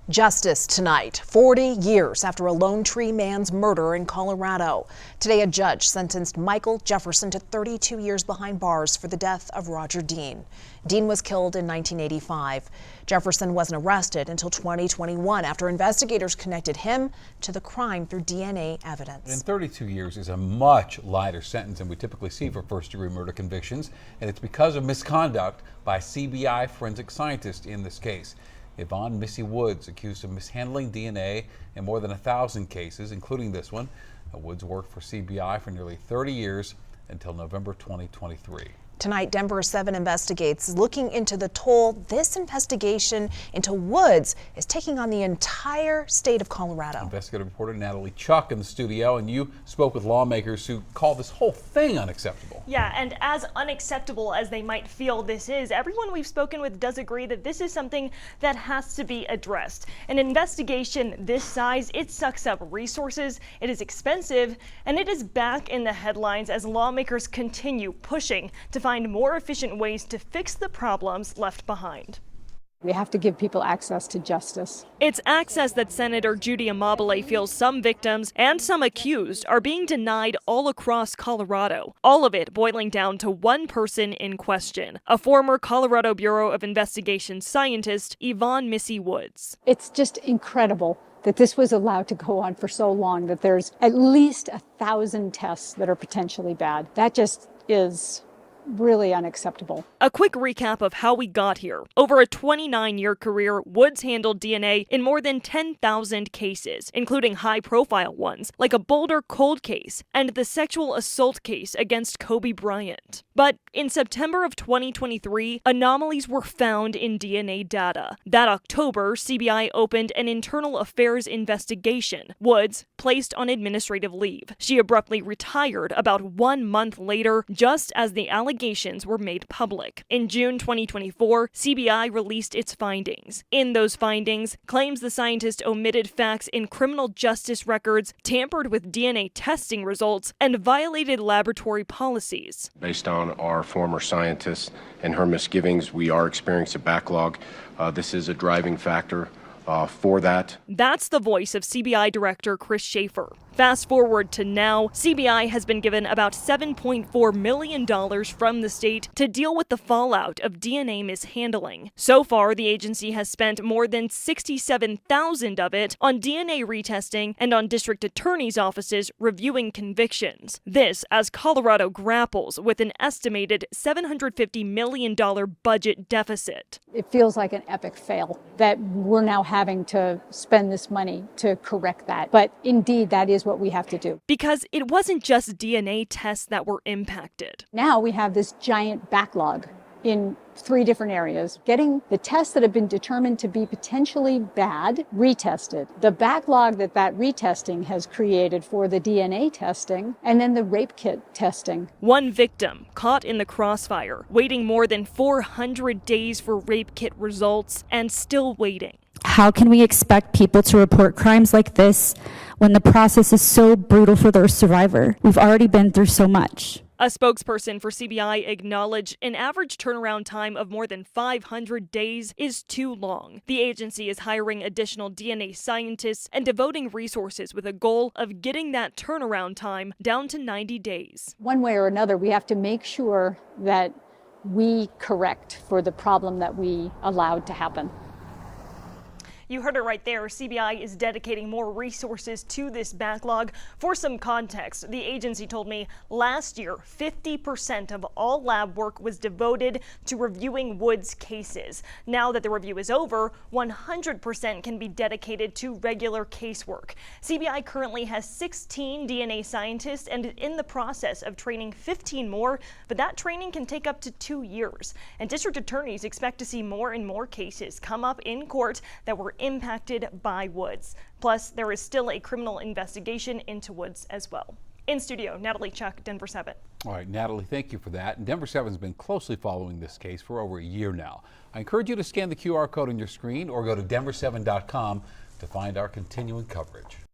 Justice tonight, 40 years after a Lone Tree man's murder in Colorado. Today, a judge sentenced Michael Jefferson to 32 years behind bars for the death of Roger Dean. Dean was killed in 1985. Jefferson wasn't arrested until 2021 after investigators connected him to the crime through DNA evidence. And 32 years is a much lighter sentence than we typically see for first-degree murder convictions, and it's because of misconduct by CBI forensic scientists in this case. Yvonne Missy Woods, accused of mishandling DNA in more than 1,000 cases, including this one. Woods worked for CBI for nearly 30 years until November 2023. Tonight, Denver 7 investigates, looking into the toll this investigation into Woods is taking on the entire state of Colorado. Investigative reporter Natalie Chuck in the studio, and you spoke with lawmakers who call this whole thing unacceptable. Yeah, and as unacceptable as they might feel this is, everyone we've spoken with does agree that this is something that has to be addressed. An investigation this size, it sucks up resources, it is expensive, and it is back in the headlines as lawmakers continue pushing to find more efficient ways to fix the problems left behind. We have to give people access to justice. It's access that Senator Judy Amabile feels some victims and some accused are being denied all across Colorado. All of it boiling down to one person in question, a former Colorado Bureau of Investigation scientist, Yvonne Missy Woods. It's just incredible that this was allowed to go on for so long, that there's at least 1,000 tests that are potentially bad. That just is really unacceptable. A quick recap of how we got here. Over a 29-year career, Woods handled DNA in more than 10,000 cases, including high-profile ones like a Boulder cold case and the sexual assault case against Kobe Bryant. But in September of 2023, anomalies were found in DNA data. That October, CBI opened an internal affairs investigation. Woods placed on administrative leave. She abruptly retired about 1 month later, just as the allegations were made public. In June 2024, CBI released its findings. In those findings, claims the scientist omitted facts in criminal justice records, tampered with DNA testing results, and violated laboratory policies. Based on our former scientist and her misgivings, we are experiencing a backlog. This is a driving factor for that. That's the voice of CBI Director Chris Schaefer. Fast forward to now, CBI has been given about $7.4 million from the state to deal with the fallout of DNA mishandling. So far, the agency has spent more than $67,000 of it on DNA retesting and on district attorneys' offices reviewing convictions. This as Colorado grapples with an estimated $750 million budget deficit. It feels like an epic fail that we're now having to spend this money to correct that. But indeed, that is what we have to do. Because it wasn't just DNA tests that were impacted. Now we have this giant backlog in 3 different areas. Getting the tests that have been determined to be potentially bad retested, the backlog that retesting has created for the DNA testing, and then the rape kit testing. One victim caught in the crossfire, waiting more than 400 days for rape kit results and still waiting. How can we expect people to report crimes like this when the process is so brutal for their survivor? We've already been through so much. A spokesperson for CBI acknowledged an average turnaround time of more than 500 days is too long. The agency is hiring additional DNA scientists and devoting resources with a goal of getting that turnaround time down to 90 days. One way or another, we have to make sure that we correct for the problem that we allowed to happen. You heard it right there. CBI is dedicating more resources to this backlog. For some context, the agency told me last year, 50% of all lab work was devoted to reviewing Woods cases. Now that the review is over, 100% can be dedicated to regular casework. CBI currently has 16 DNA scientists and is in the process of training 15 more, but that training can take up to 2 years. And district attorneys expect to see more and more cases come up in court that were impacted by Woods. Plus, there is still a criminal investigation into Woods as well. In studio, Natalie Chuck, Denver 7. All right, Natalie, thank you for that. And Denver 7 has been closely following this case for over a year now. I encourage you to scan the QR code on your screen or go to denver7.com to find our continuing coverage.